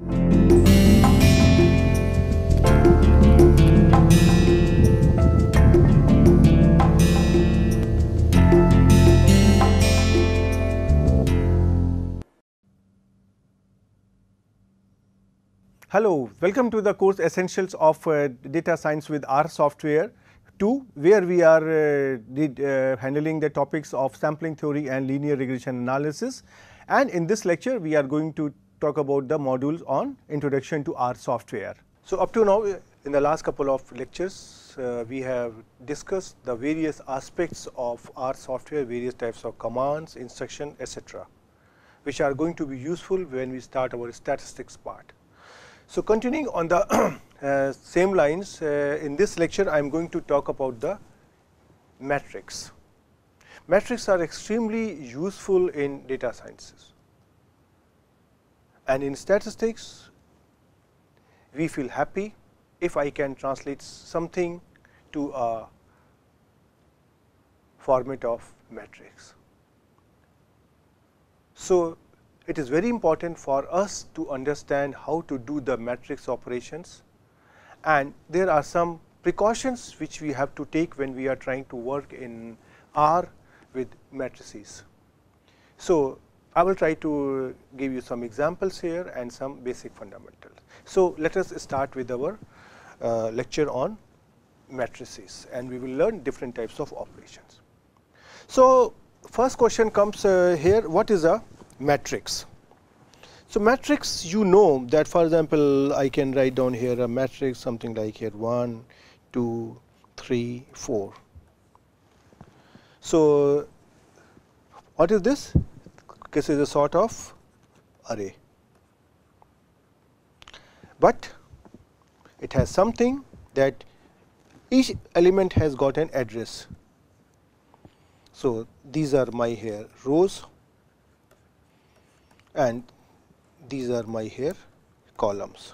Hello, welcome to the course Essentials of Data Science with R Software 2, where we are handling the topics of sampling theory and linear regression analysis. And in this lecture, we are going to talk about the modules on Introduction to R Software. So, up to now, in the last couple of lectures, we have discussed the various aspects of R software, various types of commands, instruction, etc., which are going to be useful when we start our statistics part. So, continuing on the same lines, in this lecture I am going to talk about the metrics. Metrics are extremely useful in data sciences, and in statistics we feel happy if I can translate something to a format of metrics. So, it is very important for us to understand how to do the matrix operations, and there are some precautions which we have to take when we are trying to work in R with matrices. So, I will try to give you some examples here and some basic fundamentals. So, let us start with our lecture on matrices, and we will learn different types of operations. So, first question comes here, what is a matrix? So, matrix, you know that, for example, I can write down here a matrix something like here 1, 2, 3, 4. So, what is this? This is a sort of array, but it has something that each element has got an address. So, these are my here rows, and these are my here columns.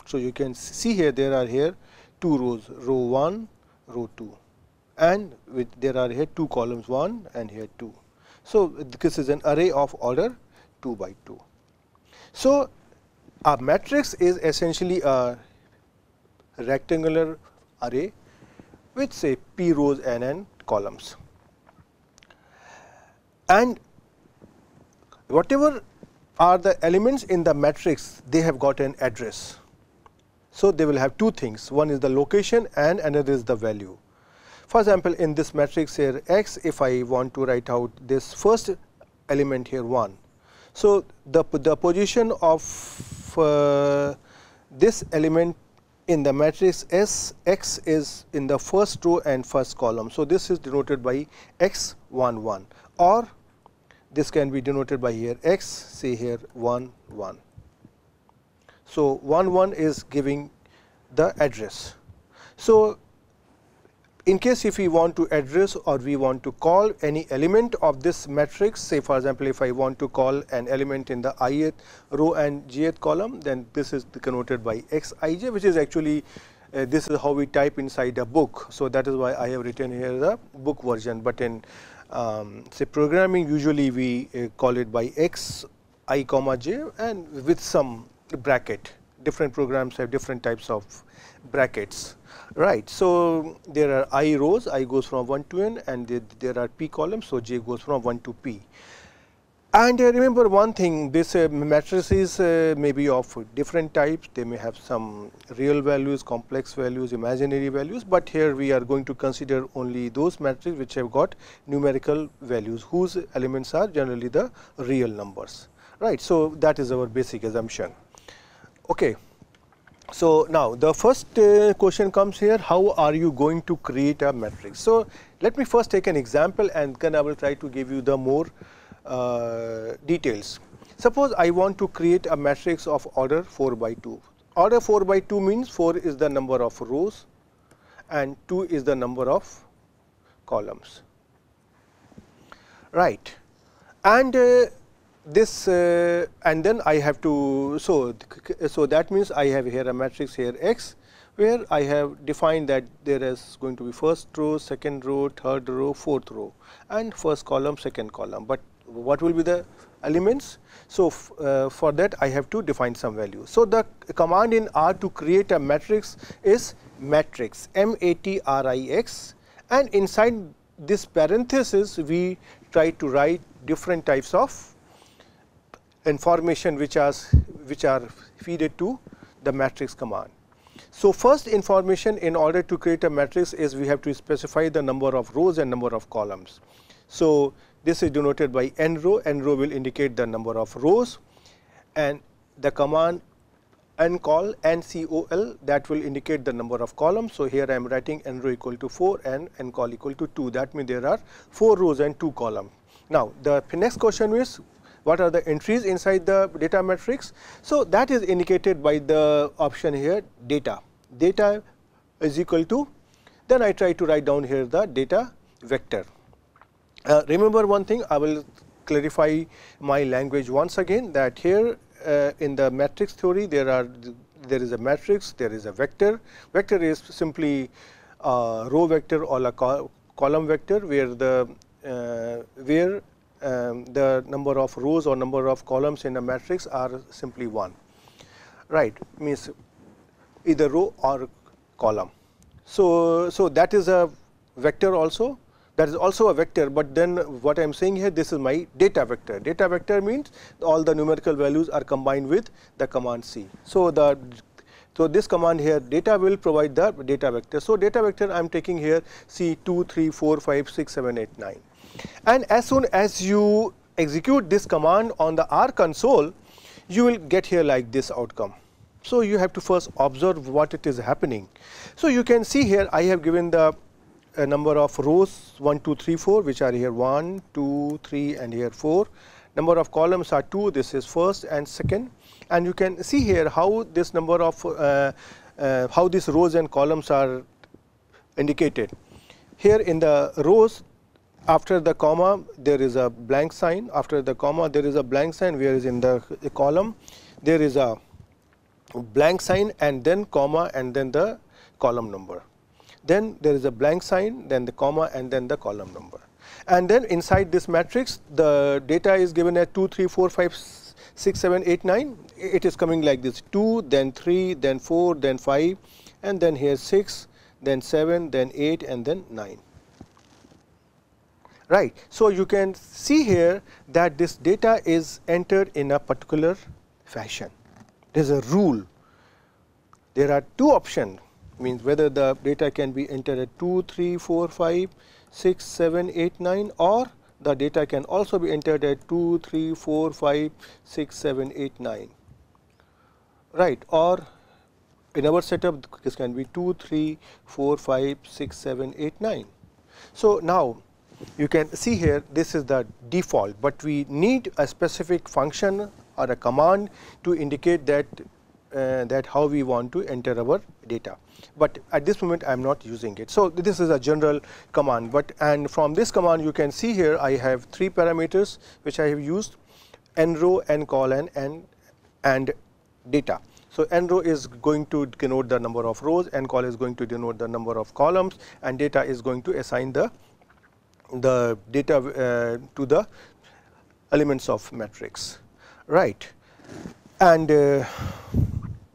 So, you can see here there are here 2 rows, row 1, row 2, and there are here 2 columns, 1 and here 2. So, this is an array of order 2 by 2. So, a matrix is essentially a rectangular array with say p rows and n columns, and whatever are the elements in the matrix, they have got an address. So, they will have two things, one is the location and another is the value. For example, in this matrix here X, if I want to write out this first element here 1. So, the position of this element in the matrix S X is in the first row and first column. So, this is denoted by X 1 1, or this can be denoted by here X, say here 1 1. So, 1 1 is giving the address. So, in case if we want to address or we want to call any element of this matrix, say for example, if I want to call an element in the ith row and jth column, then this is connoted by xij, which is actually this is how we type inside a book. So, that is why I have written here the book version, but in say programming, usually we call it by x I comma j and with some bracket. Different programs have different types of brackets, right. So, there are I rows, I goes from 1 to n, and there are p columns. So, j goes from 1 to p. And remember one thing, this matrices may be of different types, they may have some real values, complex values, imaginary values, but here we are going to consider only those matrices which have got numerical values, whose elements are generally the real numbers, right. So, that is our basic assumption. Okay. So, now the first question comes here, how are you going to create a matrix? So, let me first take an example and then I will try to give you the more details. Suppose I want to create a matrix of order 4 by 2. Order 4 by 2 means 4 is the number of rows and 2 is the number of columns, right. And this and then I have to, so that means I have here a matrix here X, where I have defined that there is going to be first row, second row, third row, fourth row, and first column, second column. But what will be the elements. So, for that I have to define some value. So, the command in R to create a matrix is matrix, matrix, and inside this parenthesis we try to write different types of information which are fed to the matrix command. So, first information in order to create a matrix is we have to specify the number of rows and number of columns. So, this is denoted by n row will indicate the number of rows, and the command ncol that will indicate the number of columns. So, here I am writing n row equal to 4 and ncol equal to 2, that means there are 4 rows and 2 columns. Now, the next question is what are the entries inside the data matrix. So, that is indicated by the option here data is equal to, then I try to write down here the data vector. Remember one thing, I will clarify my language once again, that here in the matrix theory there is a matrix, there is a vector. Vector is simply a row vector or a column vector where the number of rows or number of columns in a matrix are simply 1, right, means either row or column. So, that is a vector also, that is also a vector, but then what I am saying here, this is my data vector. Data vector means all the numerical values are combined with the command C. So, this command here data will provide the data vector. So, data vector I am taking here C 2, 3, 4, 5, 6, 7, 8, 9. And as soon as you execute this command on the R console, you will get here like this outcome. So, you have to first observe what it is happening. So, you can see here I have given the number of rows 1, 2, 3, 4, which are here 1, 2, 3 and here 4. Number of columns are 2, this is first and second, and you can see here how this number of how these rows and columns are indicated. Here in the rows, after the comma there is a blank sign, after the comma there is a blank sign, whereas in the column there is a blank sign and then comma and then the column number. Then there is a blank sign, then the comma and then the column number. And then inside this matrix the data is given at 2, 3, 4, 5, 6, 7, 8, 9. It is coming like this: 2, then 3, then 4, then 5, and then here 6, then 7, then 8 and then 9. Right. So, you can see here that this data is entered in a particular fashion. There is a rule. There are two options, means whether the data can be entered at 2, 3, 4, 5, 6, 7, 8, 9, or the data can also be entered at 2, 3, 4, 5, 6, 7, 8, 9. Right. Or in our setup this can be 2, 3, 4, 5, 6, 7, 8, 9. So, now you can see here this is the default, but we need a specific function or a command to indicate that that how we want to enter our data, but at this moment I am not using it. So, this is a general command, but and from this command you can see here I have 3 parameters which I have used: n row, n column and data. So, n row is going to denote the number of rows, n column is going to denote the number of columns, and data is going to assign the data to the elements of matrix, right. And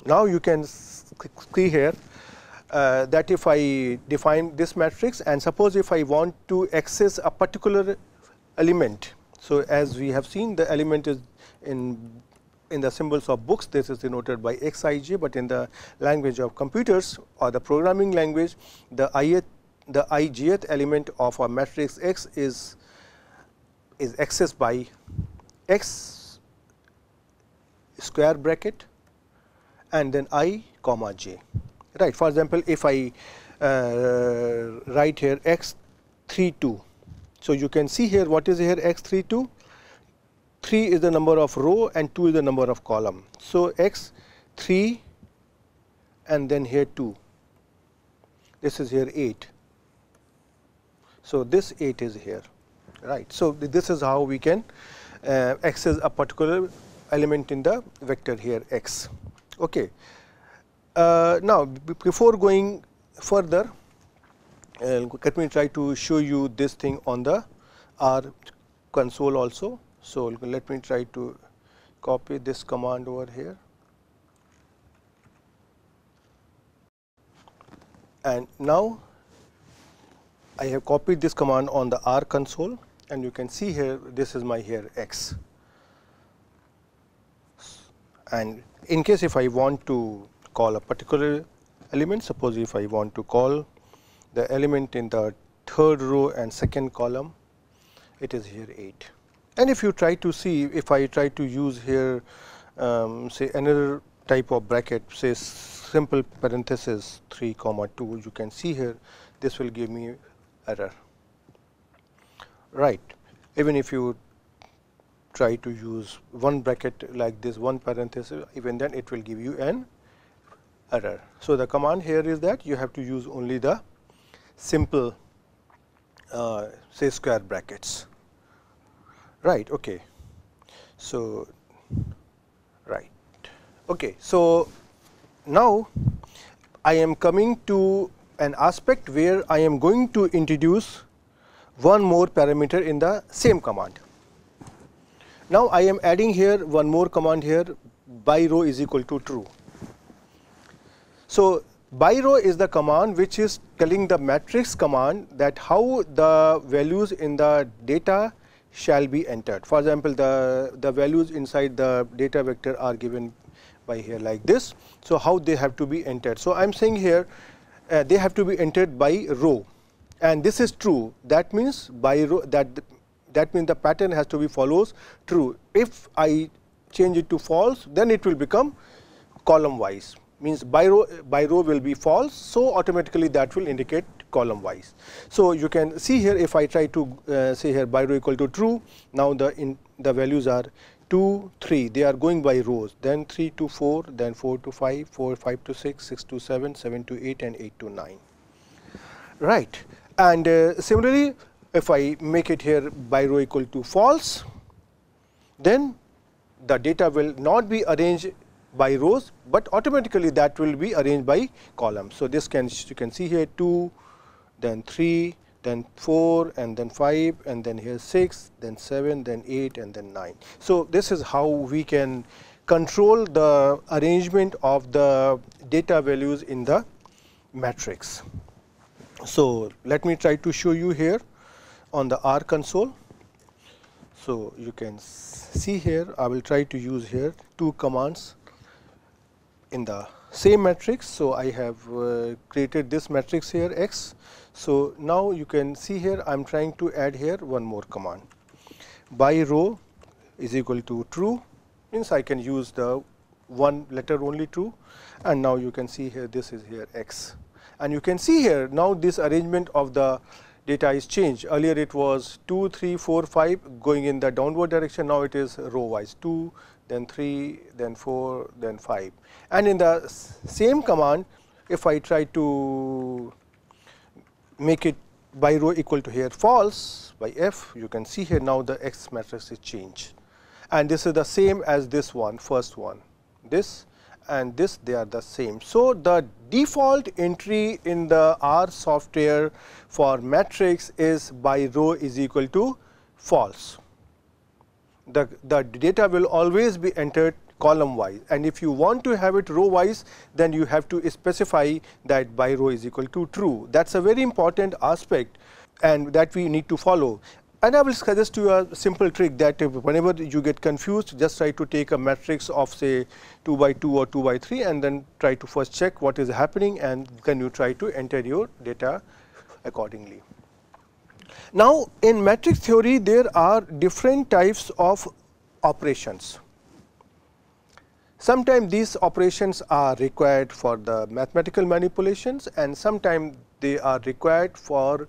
now you can see here that if I define this matrix, and suppose if I want to access a particular element. So, as we have seen, the element is in the symbols of books, this is denoted by xij, but in the language of computers or the programming language, the ijth element of a matrix X is accessed by x square bracket and then I comma j, right. For example, if I write here x32, so you can see here what is here x32. 3 is the number of row and 2 is the number of column. So, x3 and then here 2, this is here 8. So, this 8 is here, right. So, this is how we can access a particular element in the vector here x. Okay. Now, before going further, let me try to show you this thing on the R console also. So, let me try to copy this command over here, and now I have copied this command on the R console, and you can see here this is my here x. And in case if I want to call a particular element, suppose if I want to call the element in the third row and second column, it is here 8. And if you try to see, if I try to use here say another type of bracket, say simple parenthesis 3 comma 2, you can see here this will give me error, right. Even if you try to use one bracket like this, one parenthesis, even then it will give you an error. So, the command here is that you have to use only the simple say square brackets, right. Okay. So, right. Okay. So, now I am coming to an aspect where I am going to introduce one more parameter in the same command. Now, I am adding here one more command here, ByRow is equal to true. So, ByRow is the command which is telling the matrix command that how the values in the data shall be entered. For example, the values inside the data vector are given by here like this. So, how they have to be entered. So, I am saying here they have to be entered by row, and this is true. That means by row, that means the pattern has to be follows true. If I change it to false, then it will become column wise, means by row will be false. So, automatically that will indicate column wise. So, you can see here if I try to say here by row equal to true, now the values are 2, 3, they are going by rows, then 3 to 4, then 4 to 5, 4, 5 to 6, 6 to 7, 7 to 8 and 8 to 9, right. And similarly, if I make it here by row equal to false, then the data will not be arranged by rows, but automatically that will be arranged by columns. So, this you can see here 2, then 3, then 4 and then 5 and then here 6, then 7, then 8 and then 9. So, this is how we can control the arrangement of the data values in the matrix. So, let me try to show you here on the R console. So, you can see here I will try to use here two commands in the same matrix. So, I have created this matrix here x. So, now you can see here I am trying to add here one more command, ByRow is equal to true, means I can use the one letter only true, and now you can see here this is here x, and you can see here now this arrangement of the data is changed. Earlier it was 2, 3, 4, 5 going in the downward direction, now it is row wise 2, then 3, then 4, then 5. And in the same command, if I try to make it by row equal to here false by f, you can see here now the x matrix is changed, and this is the same as this one, first one, this and this, they are the same. So, the default entry in the R software for matrix is by row is equal to false. The data will always be entered column wise, and if you want to have it row wise, then you have to specify that by row is equal to true. That is a very important aspect and that we need to follow. And I will suggest to you a simple trick that whenever you get confused, just try to take a matrix of say 2 by 2 or 2 by 3 and then try to first check what is happening, and then you try to enter your data accordingly. Now, in matrix theory there are different types of operations. Sometimes these operations are required for the mathematical manipulations, and sometimes they are required for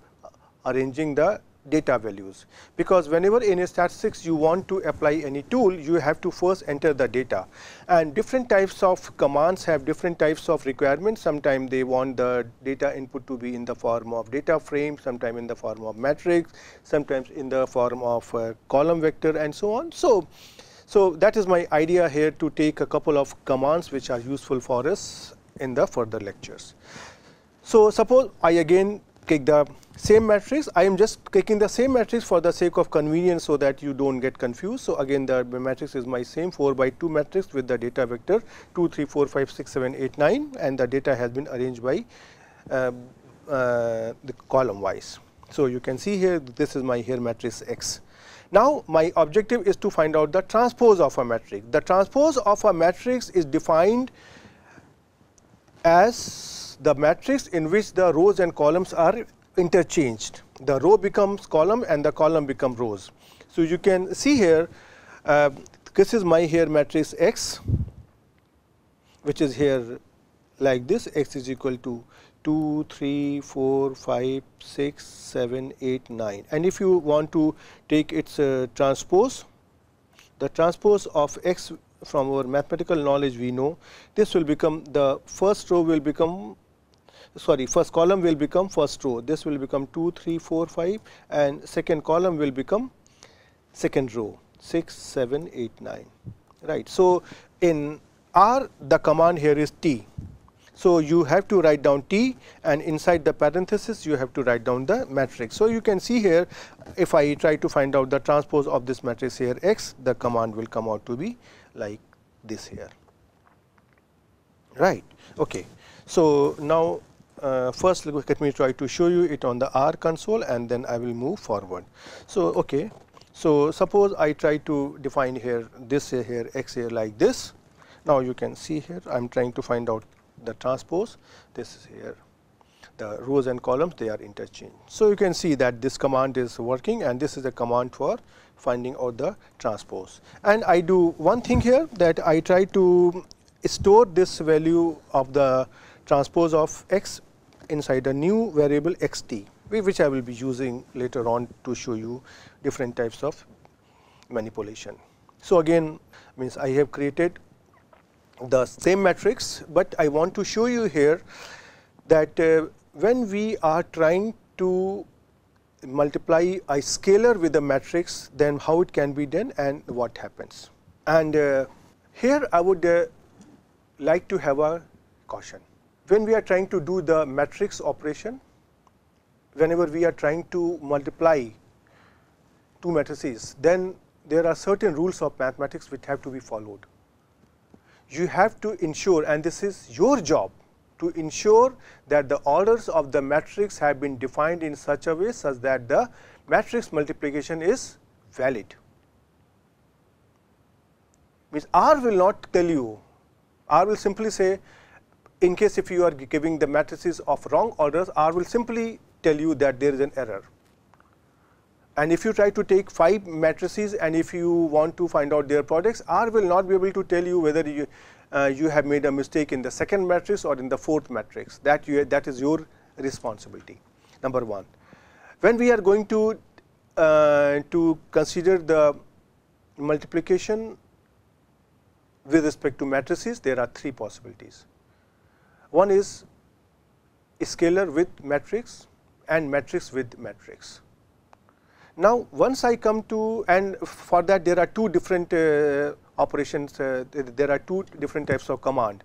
arranging the data values, because whenever in a statistics you want to apply any tool, you have to first enter the data, and different types of commands have different types of requirements. Sometimes they want the data input to be in the form of data frame, sometimes in the form of matrix, sometimes in the form of column vector and so on. So that is my idea here, to take a couple of commands which are useful for us in the further lectures. So suppose I again take the same matrix. I am just taking the same matrix for the sake of convenience, so that you don't get confused. So again, the matrix is my same 4 by 2 matrix with the data vector 2, 3, 4, 5, 6, 7, 8, 9, and the data has been arranged by the column wise. So you can see here, this is my here matrix X. Now my objective is to find out the transpose of a matrix. The transpose of a matrix is defined as the matrix in which the rows and columns are interchanged. The row becomes column and the column become rows. So you can see here, this is my here matrix X, which is here like this. X is equal to 2, 3, 4, 5, 6, 7, 8, 9. And if you want to take its transpose, the transpose of X, from our mathematical knowledge we know, this will become, the first row will become, sorry, first column will become first row. This will become 2, 3, 4, 5, and second column will become second row, 6, 7, 8, 9. Right. So in R, the command here is T. So you have to write down T, and inside the parenthesis you have to write down the matrix. So you can see here, if I try to find out the transpose of this matrix here X, the command will come out to be like this here. Right. Okay. So now first let me try to show you it on the R console, and then I will move forward. So okay. So suppose I try to define here this here X here like this. Now you can see here I am trying to find out the transpose. This is here, the rows and columns, they are interchanged. So you can see that this command is working, and this is a command for finding out the transpose. And I do one thing here, that I try to store this value of the transpose of X inside a new variable xt, which I will be using later on to show you different types of manipulation. So again, means I have created the same matrix, but I want to show you here that when we are trying to multiply a scalar with a matrix, then how it can be done and what happens. And here I would like to have a caution. When we are trying to do the matrix operation, whenever we are trying to multiply two matrices, then there are certain rules of mathematics which have to be followed. You have to ensure, and this is your job, to ensure that the orders of the matrix have been defined in such a way such that the matrix multiplication is valid. Means R will not tell you, R will simply say, in case if you are giving the matrices of wrong orders, R will simply tell you that there is an error. And if you try to take 5 matrices and if you want to find out their products, R will not be able to tell you whether you have made a mistake in the second matrix or in the fourth matrix. That is your responsibility. Number one. When we are going to consider the multiplication with respect to matrices, there are 3 possibilities. One is scalar with matrix and matrix with matrix. Now, once I come to, and for that there are 2 different operations, there are 2 different types of command.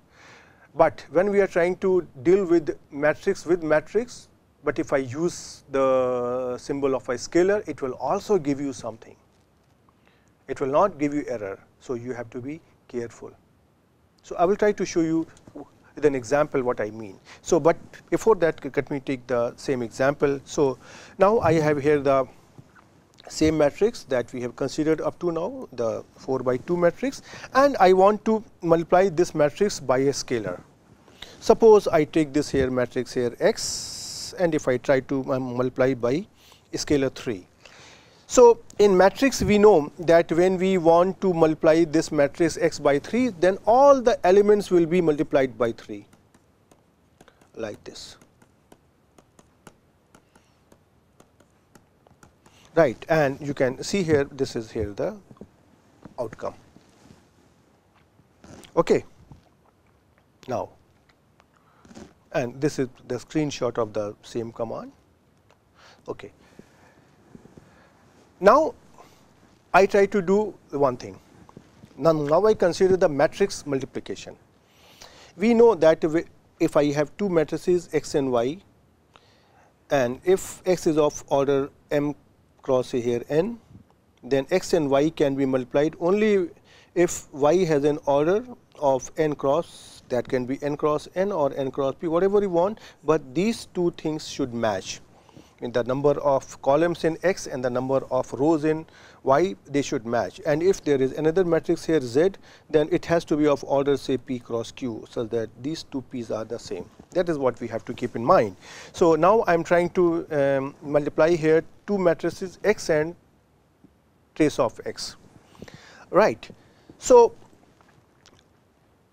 But when we are trying to deal with matrix, but if I use the symbol of a scalar, it will also give you something. It will not give you error. So you have to be careful. So I will try to show you with an example what I mean. So, but before that, let me take the same example. So now I have here the same matrix that we have considered up to now, the 4 by 2 matrix, and I want to multiply this matrix by a scalar. Suppose I take this here matrix here X, and if I try to multiply by scalar 3. So in matrix we know that when we want to multiply this matrix X by 3, then all the elements will be multiplied by 3 like this. Right, and you can see here, this is here the outcome. Okay. Now, and this is the screenshot of the same command. Okay. Now, I try to do one thing. Now I consider the matrix multiplication. We know that if I have 2 matrices X and Y, and if x is of order m cross say here n, then x and y can be multiplied only if y has an order of n cross, that can be n cross n or n cross p, whatever you want, but these two things should match. In the number of columns in x and the number of rows in y, they should match. And if there is another matrix here z, then it has to be of order say p cross q, so that these two p's are the same. That is what we have to keep in mind. So now I am trying to multiply here two matrices x and trace of x, right. So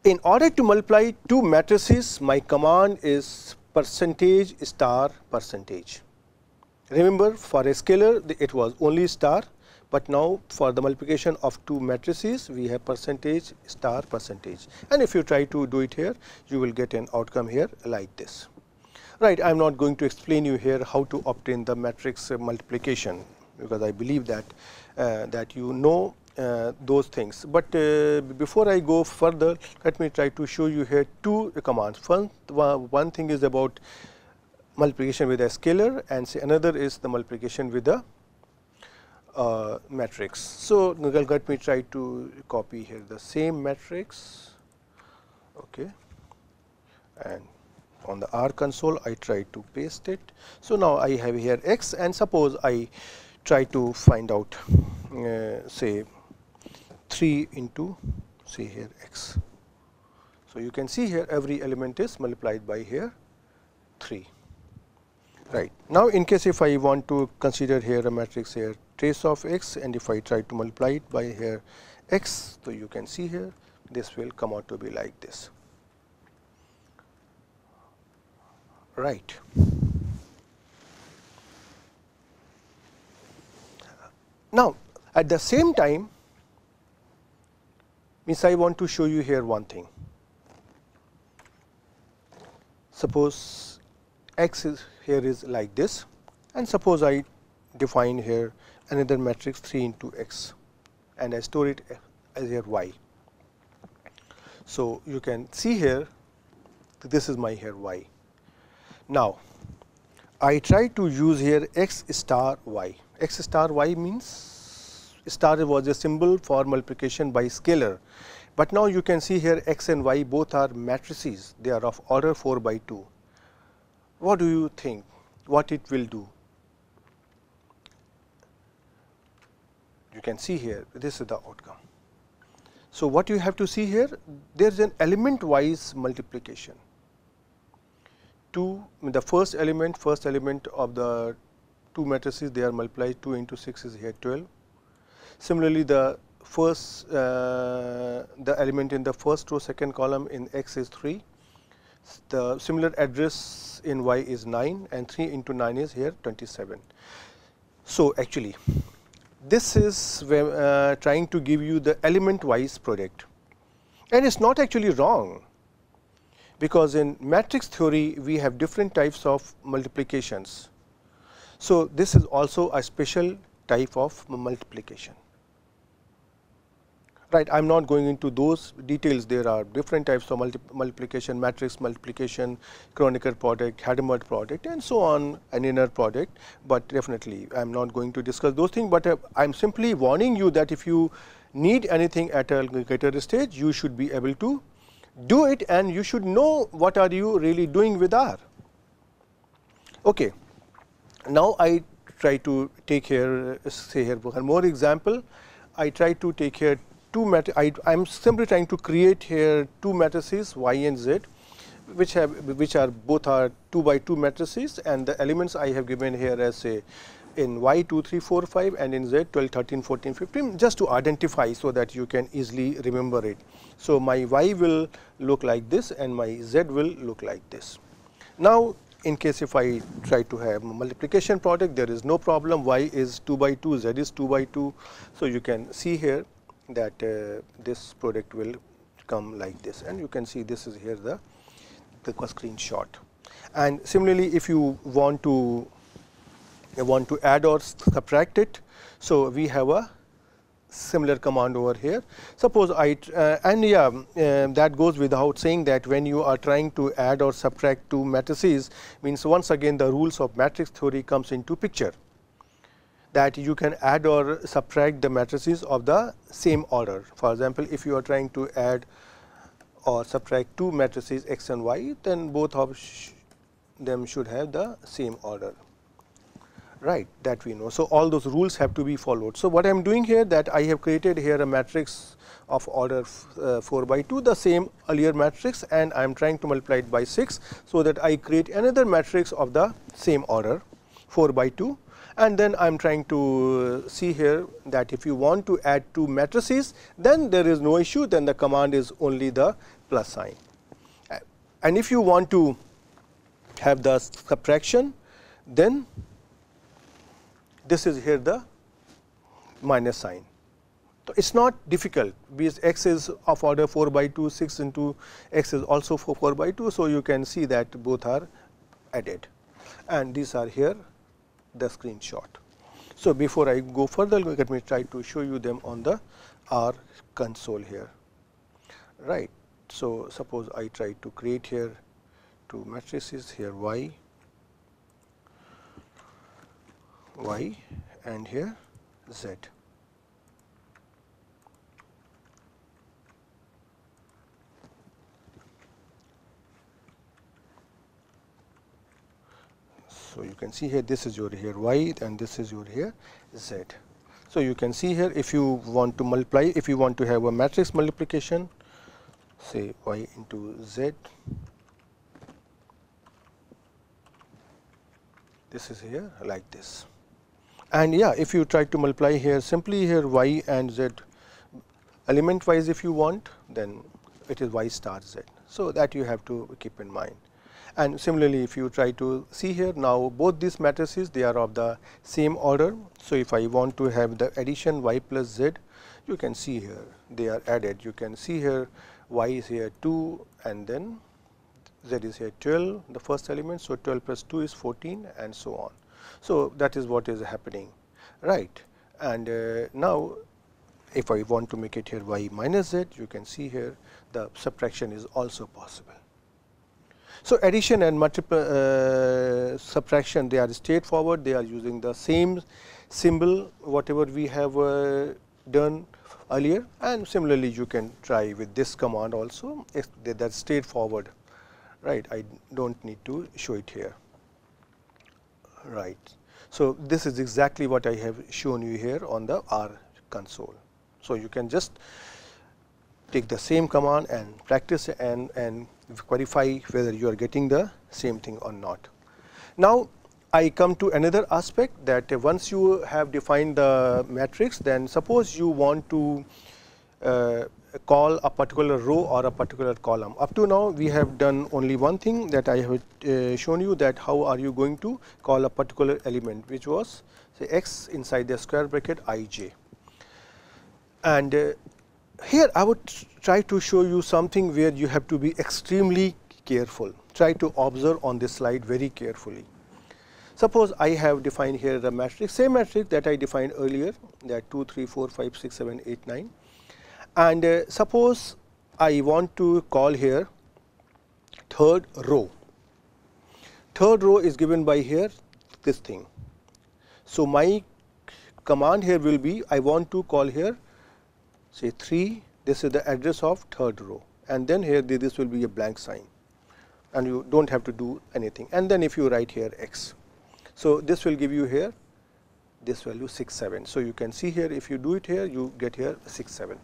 in order to multiply two matrices, my command is percentage star percentage. Remember, for a scalar it was only star, but now for the multiplication of two matrices we have percentage star percentage, and if you try to do it here, you will get an outcome here like this, right. I am not going to explain you here how to obtain the matrix multiplication, because I believe that that you know those things. But before I go further, let me try to show you here two commands. First, one thing is about multiplication with a scalar, and say another is the multiplication with a matrix. So let me try to copy here the same matrix, okay, and on the R console I try to paste it. So now I have here x, and suppose I try to find out say 3 into say here x. So you can see here every element is multiplied by here 3. Right. Now in case if I want to consider here a matrix here trace of x, and if I try to multiply it by here x, so you can see here this will come out to be like this, right. Now at the same time, means I want to show you here one thing. Suppose x is here is like this, and suppose I define here another matrix 3 into x, and I store it as here y. So you can see here this is my here y. Now I try to use here x star y. X star y means star was a symbol for multiplication by scalar, but now you can see here x and y both are matrices, they are of order 4 by 2. What do you think what it will do? You can see here this is the outcome. So what you have to see here, there is an element wise multiplication. The first element of the two matrices, they are multiplied. 2 into 6 is here 12. Similarly, the first the element in the first row second column in x is 3. The similar address in y is 9, and 3 into 9 is here 27. So actually this is trying to give you the element wise product, and it's not actually wrong, because in matrix theory we have different types of multiplications. So this is also a special type of multiplication, right. I am not going into those details. There are different types of multiplication, matrix multiplication, Kronecker product, Hadamard product, and so on, an inner product, but definitely I am not going to discuss those things, but I am simply warning you that if you need anything at a later stage, you should be able to do it, and you should know what are you really doing with R. Okay. Now I try to take here, say here one more example. I try to take here two matrices. I am simply trying to create here two matrices y and z, which are both are 2 by 2 matrices, and the elements I have given here as say in y 2 3 4 5 and in z 12 13 14 15, just to identify so that you can easily remember it. So my y will look like this and my z will look like this. Now in case if I try to have multiplication product, there is no problem. Y is 2 by 2, z is 2 by 2. So you can see here that this product will come like this, and you can see this is here the screenshot. And similarly, if you want to add or subtract it, so we have a similar command over here. Suppose that goes without saying that when you are trying to add or subtract two matrices, means once again the rules of matrix theory comes into picture, that you can add or subtract the matrices of the same order. For example, if you are trying to add or subtract two matrices x and y, then both of them should have the same order, right, that we know. So, all those rules have to be followed. So, what I am doing here, that I have created here a matrix of order 4 by 2, the same earlier matrix, and I am trying to multiply it by 6. So, that I create another matrix of the same order 4 by 2, and then I am trying to see here that if you want to add two matrices, then there is no issue, then the command is only the plus sign. And if you want to have the subtraction, then this is here the minus sign. So, it is not difficult, because x is of order 4 by 2, 6 into x is also 4 by 2. So, you can see that both are added, and these are here the screenshot. So, before I go further, let me try to show you them on the R console here, right. So, suppose I try to create here two matrices here y and here z. So, you can see here this is your here y and this is your here z. So, you can see here if you want to multiply, if you want to have a matrix multiplication, say y into z, this is here like this. And if you try to multiply here simply here y and z element wise if you want, then it is y star z. So, that you have to keep in mind. And similarly, if you try to see here, now both these matrices, they are of the same order. So, if I want to have the addition y plus z, you can see here they are added. You can see here y is here 2 and then z is here 12, the first element. So, 12 plus 2 is 14 and so on. So, that is what is happening, right. And now, if I want to make it here y minus z, you can see here the subtraction is also possible. So, addition and subtraction, they are straightforward, they are using the same symbol whatever we have done earlier, and similarly you can try with this command also, that is straightforward, right. I do not need to show it here, right. So, this is exactly what I have shown you here on the R console. So, you can just take the same command and practice and verify whether you are getting the same thing or not. Now, I come to another aspect, that once you have defined the matrix, then suppose you want to call a particular row or a particular column. Up to now, we have done only one thing, that I have shown you, that how are you going to call a particular element, which was say x inside the square bracket I j. And here I would try to show you something where you have to be extremely careful. Try to observe on this slide very carefully. Suppose I have defined here the matrix, same matrix that I defined earlier, that 2, 3, 4, 5, 6, 7, 8, 9. And suppose I want to call here third row. Third row is given by here this thing. So, my command here will be, I want to call here say 3, this is the address of third row, and then here this will be a blank sign, and you do not have to do anything, and then if you write here x. So, this will give you here this value 6, 7. So, you can see here, if you do it here, you get here 6, 7.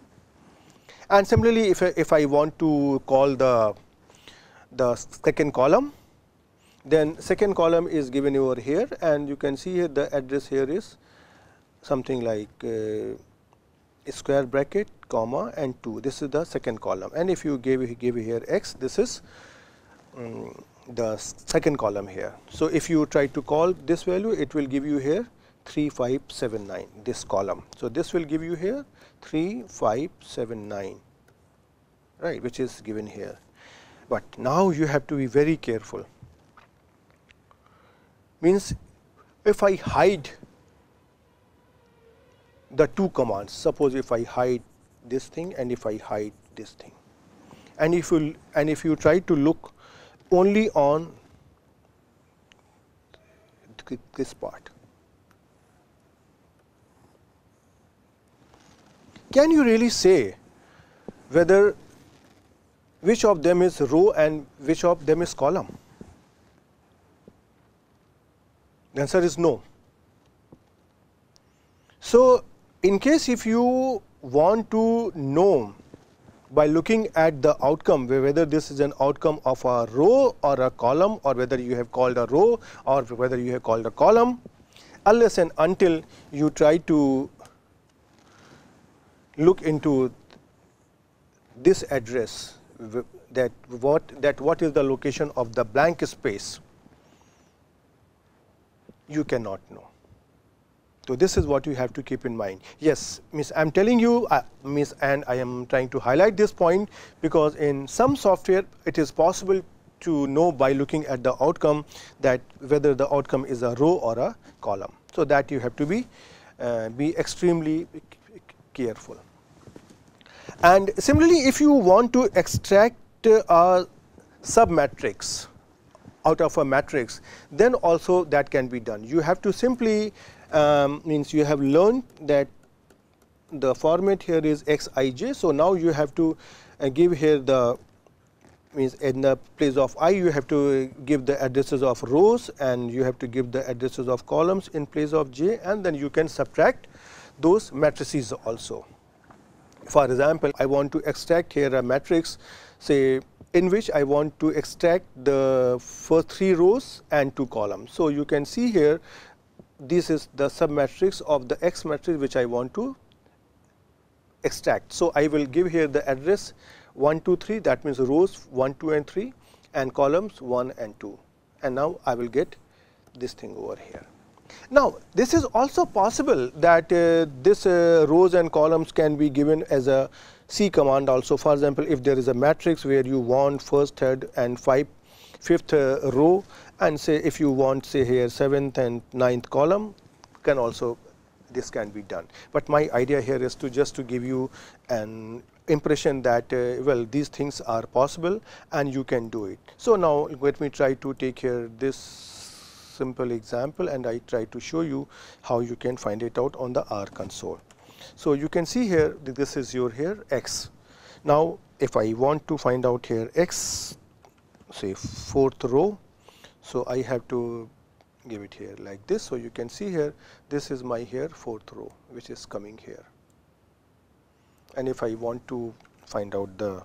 And similarly, if I want to call the second column, then second column is given over here, and you can see here the address here is something like square bracket comma and 2, this is the second column, and if you give here x, this is the second column here. So, if you try to call this value, it will give you here 3, 5, 7, 9, this column. So, this will give you here 3, 5, 7, 9, right, which is given here. But now you have to be very careful, means if I hide the two commands. Suppose if I hide this thing and if I hide this thing, and if you try to look only on this part, can you really say whether which of them is row and which of them is column? The answer is no. So, in case if you want to know by looking at the outcome, whether this is an outcome of a row or a column, or whether you have called a row or whether you have called a column, unless and until you try to look into this address, that what is the location of the blank space, you cannot know. So, this is what you have to keep in mind. Yes, Miss, I am telling you, Miss, and I am trying to highlight this point, because in some software it is possible to know by looking at the outcome that whether the outcome is a row or a column. So, that you have to be extremely careful. And similarly, if you want to extract a submatrix out of a matrix, then also that can be done. You have to simply means you have learned that the format here is xij. So, now you have to give here the means in the place of I you have to give the addresses of rows and you have to give the addresses of columns in place of j, and then you can subtract those matrices also. For example, I want to extract here a matrix, say in which I want to extract the first 3 rows and 2 columns. So, you can see here this is the submatrix of the X matrix which I want to extract. So, I will give here the address 1, 2, 3, that means rows 1, 2 and 3 and columns 1 and 2, and now I will get this thing over here. Now, this is also possible that this rows and columns can be given as a C command also. For example, if there is a matrix where you want first, third and fifth row, and say if you want say here 7th and 9th column, can also this can be done. But my idea here is to just to give you an impression that well, these things are possible and you can do it. So, now let me try to take here this simple example and I try to show you how you can find it out on the R console. So, you can see here that this is your here x. Now, if I want to find out here x, say 4th row, so I have to give it here like this. So, you can see here this is my here 4th row which is coming here, and if I want to find out the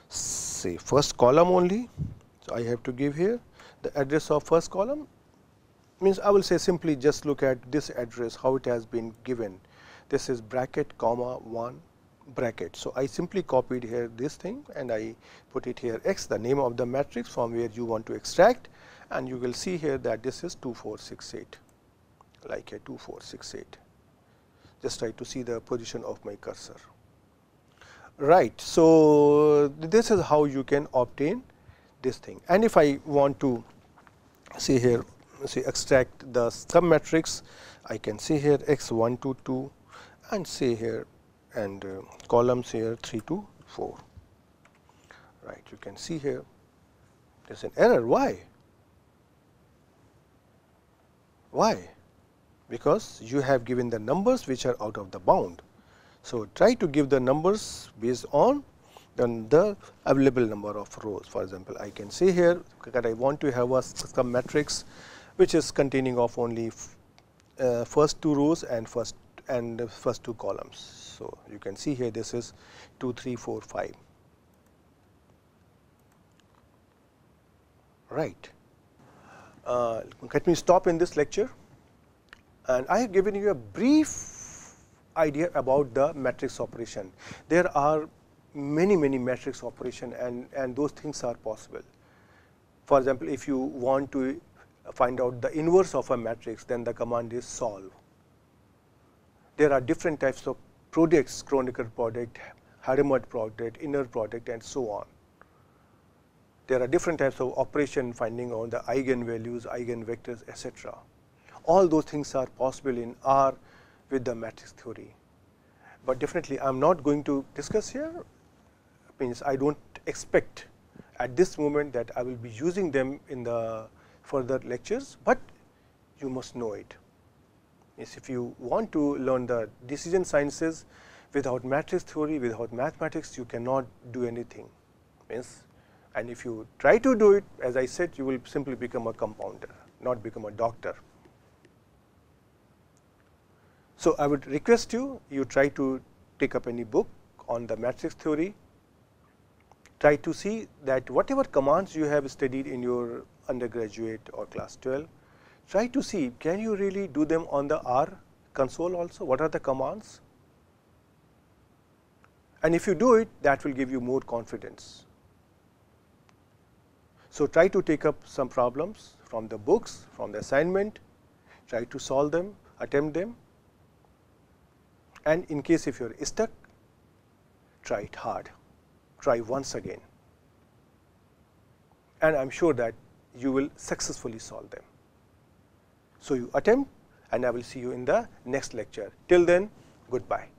say first column only, so I have to give here the address of first column. Means I will say simply just look at this address how it has been given. This is bracket comma 1 bracket. So, I simply copied here this thing and I put it here x, the name of the matrix from where you want to extract, and you will see here that this is 2468, like a 2468. Just try to see the position of my cursor. Right. So, this is how you can obtain this thing. And if I want to see here, say extract the submatrix, I can see here x 1 to 2 and say here and columns here 3 to 4. Right. You can see here there is an error. Why? Why? Because you have given the numbers which are out of the bound. So, try to give the numbers based on the available number of rows. For example, I can say here that I want to have a submatrix which is containing of only first 2 rows and first 2 columns. So, you can see here this is 2, 3, 4, 5. Right. Let me stop in this lecture, and I have given you a brief idea about the matrix operation. There are many matrix operation and those things are possible. For example, if you want to find out the inverse of a matrix, then the command is solve. There are different types of products, Kronecker product, Hadamard product, inner product and so on. There are different types of operation finding on the eigenvalues, eigenvectors, etc. All those things are possible in R with the matrix theory. but definitely I am not going to discuss here. Means I do not expect at this moment that I will be using them in the further lectures, but you must know it. Yes, if you want to learn the decision sciences without matrix theory, without mathematics, you cannot do anything. Yes. And if you try to do it, as I said, you will simply become a compounder, not become a doctor. So, I would request you, you try to take up any book on the matrix theory, try to see that whatever commands you have studied in your undergraduate or class 12, try to see can you really do them on the R console also, what are the commands, and if you do it, that will give you more confidence. So, try to take up some problems from the books, from the assignment, try to solve them, attempt them, and in case if you are stuck, try it hard, try once again, and I am sure that you will successfully solve them. So, you attempt, and I will see you in the next lecture. Till then, goodbye.